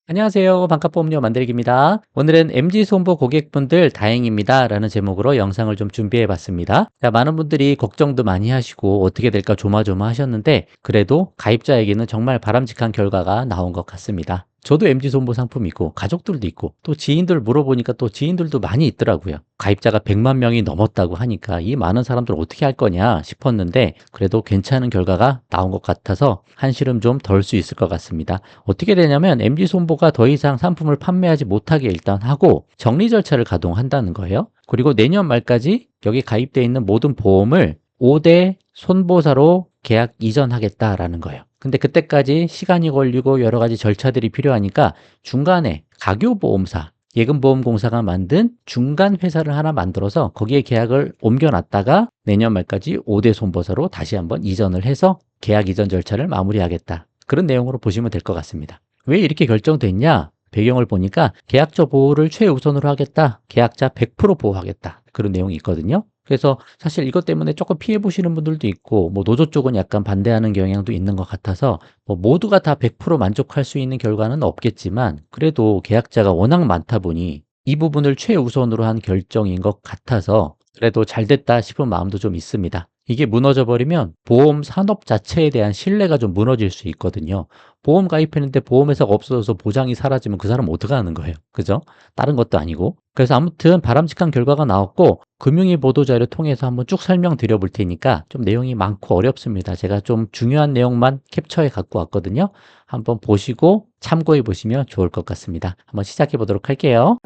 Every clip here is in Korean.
안녕하세요. 반값보험료 만들기입니다. 오늘은 MG손보 고객분들 다행입니다 라는 제목으로 영상을 좀 준비해 봤습니다. 자, 많은 분들이 걱정도 많이 하시고 어떻게 될까 조마조마하셨는데 그래도 가입자에게는 정말 바람직한 결과가 나온 것 같습니다. 저도 MG손보 상품이고 가족들도 있고 또 지인들 물어보니까 또 지인들도 많이 있더라고요. 가입자가 100만 명이 넘었다고 하니까 이 많은 사람들 어떻게 할 거냐 싶었는데 그래도 괜찮은 결과가 나온 것 같아서 한시름 좀 덜 수 있을 것 같습니다. 어떻게 되냐면 MG손보가 더 이상 상품을 판매하지 못하게 일단 하고 정리 절차를 가동한다는 거예요. 그리고 내년 말까지 여기 가입되어 있는 모든 보험을 5대 손보사로 계약 이전하겠다라는 거예요. 근데 그때까지 시간이 걸리고 여러 가지 절차들이 필요하니까 중간에 가교보험사, 예금보험공사가 만든 중간 회사를 하나 만들어서 거기에 계약을 옮겨놨다가 내년 말까지 5대 손보사로 다시 한번 이전을 해서 계약 이전 절차를 마무리하겠다. 그런 내용으로 보시면 될 것 같습니다. 왜 이렇게 결정됐냐? 배경을 보니까 계약자 보호를 최우선으로 하겠다. 계약자 100% 보호하겠다. 그런 내용이 있거든요. 그래서 사실 이것 때문에 조금 피해 보시는 분들도 있고 노조 쪽은 약간 반대하는 경향도 있는 것 같아서 모두가 다 100% 만족할 수 있는 결과는 없겠지만 그래도 계약자가 워낙 많다 보니 이 부분을 최우선으로 한 결정인 것 같아서 그래도 잘 됐다 싶은 마음도 좀 있습니다. 이게 무너져 버리면 보험 산업 자체에 대한 신뢰가 좀 무너질 수 있거든요. 보험 가입했는데 보험회사가 없어져서 보장이 사라지면 그 사람 어떡하는 거예요? 그죠? 다른 것도 아니고. 그래서 아무튼 바람직한 결과가 나왔고 금융위 보도자료 통해서 한번 쭉 설명드려 볼 테니까 좀 내용이 많고 어렵습니다. 제가 좀 중요한 내용만 캡처해 갖고 왔거든요. 한번 보시고 참고해 보시면 좋을 것 같습니다. 한번 시작해 보도록 할게요.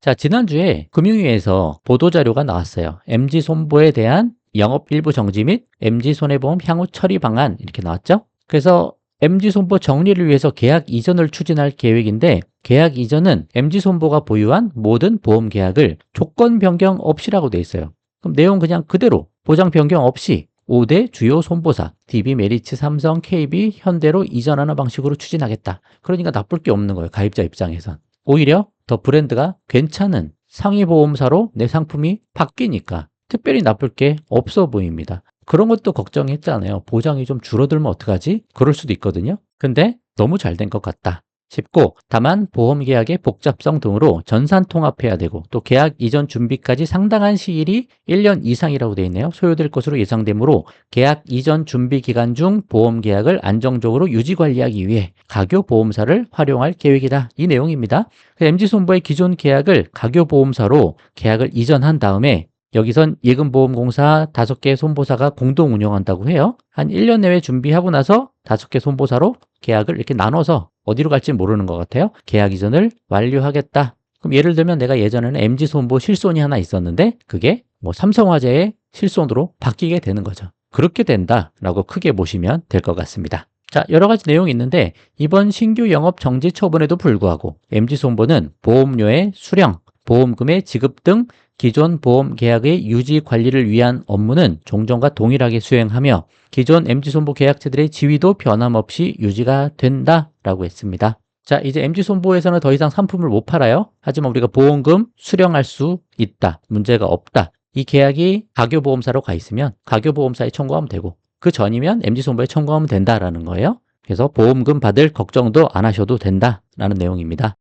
자, 지난주에 금융위에서 보도자료가 나왔어요. MG손보에 대한 영업 일부 정지 및 MG손해보험 향후 처리 방안 이렇게 나왔죠. 그래서 MG손보 정리를 위해서 계약 이전을 추진할 계획인데 계약 이전은 MG손보가 보유한 모든 보험 계약을 조건 변경 없이라고 돼 있어요. 그럼 내용 그냥 그대로 보장 변경 없이 5대 주요 손보사 DB, 메리츠, 삼성, KB, 현대로 이전하는 방식으로 추진하겠다. 그러니까 나쁠 게 없는 거예요. 가입자 입장에선. 오히려 더 브랜드가 괜찮은 상위 보험사로 내 상품이 바뀌니까 특별히 나쁠 게 없어 보입니다. 그런 것도 걱정했잖아요. 보장이 좀 줄어들면 어떡하지? 그럴 수도 있거든요. 근데 너무 잘 된 것 같다 싶고 다만 보험 계약의 복잡성 등으로 전산 통합해야 되고 또 계약 이전 준비까지 상당한 시일이 1년 이상이라고 되어 있네요. 소요될 것으로 예상되므로 계약 이전 준비 기간 중 보험 계약을 안정적으로 유지 관리하기 위해 가교 보험사를 활용할 계획이다. 이 내용입니다. MG손보의 기존 계약을 가교 보험사로 계약을 이전한 다음에 여기선 예금보험공사 5개 손보사가 공동 운영한다고 해요. 한 1년 내외 준비하고 나서 5개 손보사로 계약을 이렇게 나눠서 어디로 갈지 모르는 것 같아요. 계약 이전을 완료하겠다. 그럼 예를 들면 내가 예전에는 MG손보 실손이 하나 있었는데 그게 삼성화재의 실손으로 바뀌게 되는 거죠. 그렇게 된다라고 크게 보시면 될 것 같습니다. 자, 여러 가지 내용이 있는데 이번 신규 영업 정지 처분에도 불구하고 MG손보는 보험료의 수령, 보험금의 지급 등 기존 보험 계약의 유지 관리를 위한 업무는 종전과 동일하게 수행하며 기존 MG손보 계약자들의 지위도 변함없이 유지가 된다라고 했습니다. 자, 이제 MG손보에서는 더 이상 상품을 못 팔아요. 하지만 우리가 보험금 수령할 수 있다. 문제가 없다. 이 계약이 가교보험사로 가 있으면 가교보험사에 청구하면 되고 그 전이면 MG손보에 청구하면 된다라는 거예요. 그래서 보험금 받을 걱정도 안 하셔도 된다라는 내용입니다.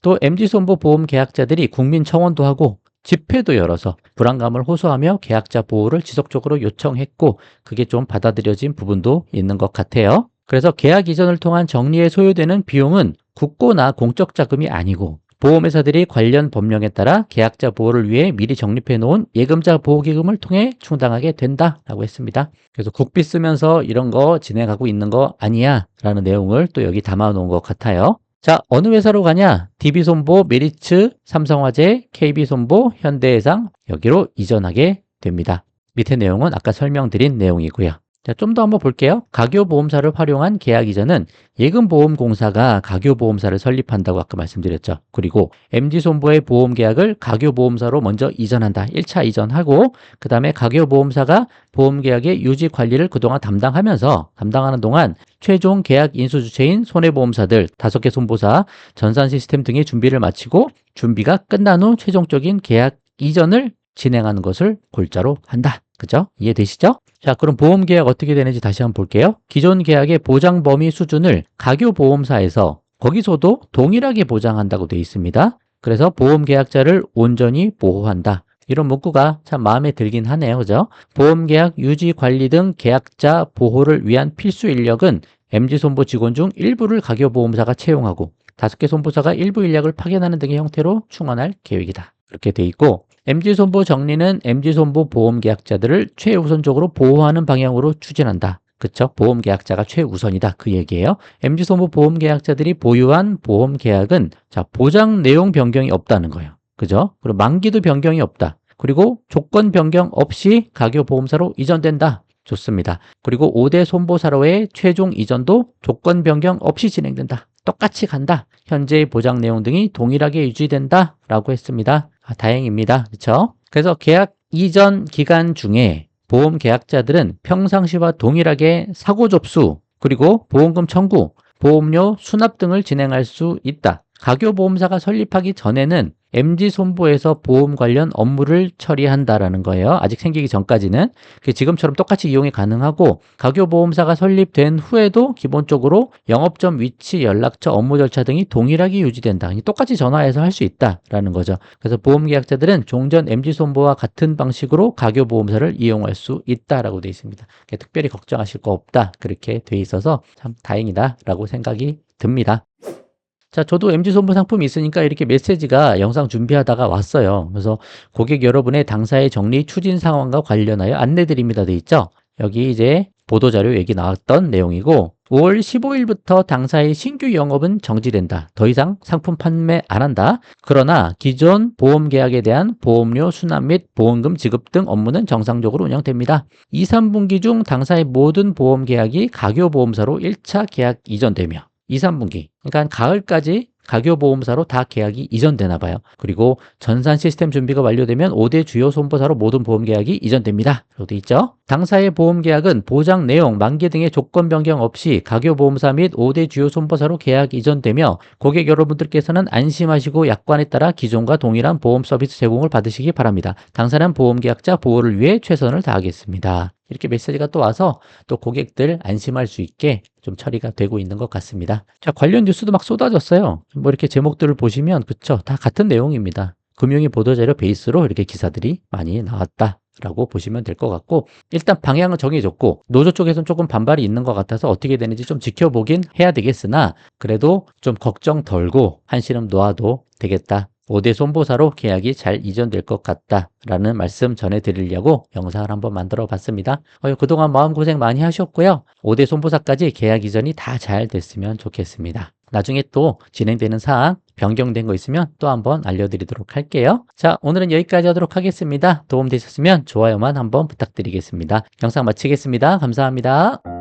또 MG손보 보험 계약자들이 국민청원도 하고 집회도 열어서 불안감을 호소하며 계약자 보호를 지속적으로 요청했고 그게 좀 받아들여진 부분도 있는 것 같아요. 그래서 계약 이전을 통한 정리에 소요되는 비용은 국고나 공적 자금이 아니고 보험회사들이 관련 법령에 따라 계약자 보호를 위해 미리 적립해 놓은 예금자 보호기금을 통해 충당하게 된다라고 했습니다. 그래서 국비 쓰면서 이런 거 진행하고 있는 거 아니야 라는 내용을 또 여기 담아 놓은 것 같아요. 자, 어느 회사로 가냐? DB손보, 메리츠, 삼성화재, KB손보, 현대해상 여기로 이전하게 됩니다. 밑에 내용은 아까 설명드린 내용이고요. 자, 좀 더 한번 볼게요. 가교보험사를 활용한 계약 이전은 예금보험공사가 가교보험사를 설립한다고 아까 말씀드렸죠. 그리고 MG손보의 보험계약을 가교보험사로 먼저 이전한다. 1차 이전하고 그 다음에 가교보험사가 보험계약의 유지관리를 그동안 담당하는 동안 최종 계약 인수주체인 손해보험사들 5개 손보사, 전산시스템 등의 준비를 마치고 준비가 끝난 후 최종적인 계약 이전을 진행하는 것을 골자로 한다. 그죠? 이해되시죠? 자, 그럼 보험 계약 어떻게 되는지 다시 한번 볼게요. 기존 계약의 보장 범위 수준을 가교보험사에서 거기서도 동일하게 보장한다고 되어 있습니다. 그래서 보험 계약자를 온전히 보호한다. 이런 문구가 참 마음에 들긴 하네요. 그죠? 보험 계약 유지 관리 등 계약자 보호를 위한 필수 인력은 MG손보 직원 중 일부를 가교보험사가 채용하고 5개 손보사가 일부 인력을 파견하는 등의 형태로 충원할 계획이다. 그렇게 돼 있고 MG손보 정리는 MG손보 보험계약자들을 최우선적으로 보호하는 방향으로 추진한다. 그쵸? 보험계약자가 최우선이다. 그 얘기예요. MG손보 보험계약자들이 보유한 보험계약은 자, 보장 내용 변경이 없다는 거예요. 그죠? 그리고 만기도 변경이 없다. 그리고 조건 변경 없이 가교보험사로 이전된다. 좋습니다. 그리고 5대 손보사로의 최종 이전도 조건 변경 없이 진행된다. 똑같이 간다. 현재의 보장 내용 등이 동일하게 유지된다. 라고 했습니다. 다행입니다. 그렇죠? 그래서 계약 이전 기간 중에 보험 계약자들은 평상시와 동일하게 사고 접수, 그리고 보험금 청구, 보험료 수납 등을 진행할 수 있다. 가교보험사가 설립하기 전에는 MG손보에서 보험 관련 업무를 처리한다라는 거예요. 아직 생기기 전까지는. 지금처럼 똑같이 이용이 가능하고 가교보험사가 설립된 후에도 기본적으로 영업점 위치, 연락처, 업무 절차 등이 동일하게 유지된다. 똑같이 전화해서 할 수 있다라는 거죠. 그래서 보험계약자들은 종전 MG손보와 같은 방식으로 가교보험사를 이용할 수 있다라고 되어 있습니다. 특별히 걱정하실 거 없다. 그렇게 돼 있어서 참 다행이다라고 생각이 듭니다. 자, 저도 MG손보 상품이 있으니까 이렇게 메시지가 영상 준비하다가 왔어요. 그래서 고객 여러분의 당사의 정리 추진 상황과 관련하여 안내드립니다. 돼 있죠? 여기 이제 보도자료 얘기 나왔던 내용이고 5월 15일부터 당사의 신규 영업은 정지된다. 더 이상 상품 판매 안 한다. 그러나 기존 보험 계약에 대한 보험료 수납 및 보험금 지급 등 업무는 정상적으로 운영됩니다. 2, 3분기 중 당사의 모든 보험 계약이 가교보험사로 1차 계약 이전되며 2, 3분기, 그러니까 가을까지 가교보험사로 다 계약이 이전되나 봐요. 그리고 전산 시스템 준비가 완료되면 5대 주요 손보사로 모든 보험 계약이 이전됩니다. 라고 돼 있죠. 당사의 보험 계약은 보장 내용, 만기 등의 조건 변경 없이 가교보험사 및 5대 주요 손보사로 계약 이전되며 고객 여러분들께서는 안심하시고 약관에 따라 기존과 동일한 보험 서비스 제공을 받으시기 바랍니다. 당사는 보험 계약자 보호를 위해 최선을 다하겠습니다. 이렇게 메시지가 또 와서 또 고객들 안심할 수 있게 좀 처리가 되고 있는 것 같습니다. 자, 관련 뉴스도 막 쏟아졌어요. 뭐 이렇게 제목들을 보시면 그쵸? 다 같은 내용입니다. 금융위 보도자료 베이스로 이렇게 기사들이 많이 나왔다. 라고 보시면 될 것 같고 일단 방향은 정해졌고 노조 쪽에서는 조금 반발이 있는 것 같아서 어떻게 되는지 좀 지켜보긴 해야 되겠으나 그래도 좀 걱정 덜고 한시름 놓아도 되겠다. 5대 손보사로 계약이 잘 이전될 것 같다라는 말씀 전해드리려고 영상을 한번 만들어 봤습니다. 그동안 마음고생 많이 하셨고요. 5대 손보사까지 계약 이전이 다 잘 됐으면 좋겠습니다. 나중에 또 진행되는 사항 변경된 거 있으면 또 한번 알려드리도록 할게요. 자, 오늘은 여기까지 하도록 하겠습니다. 도움되셨으면 좋아요만 한번 부탁드리겠습니다. 영상 마치겠습니다. 감사합니다.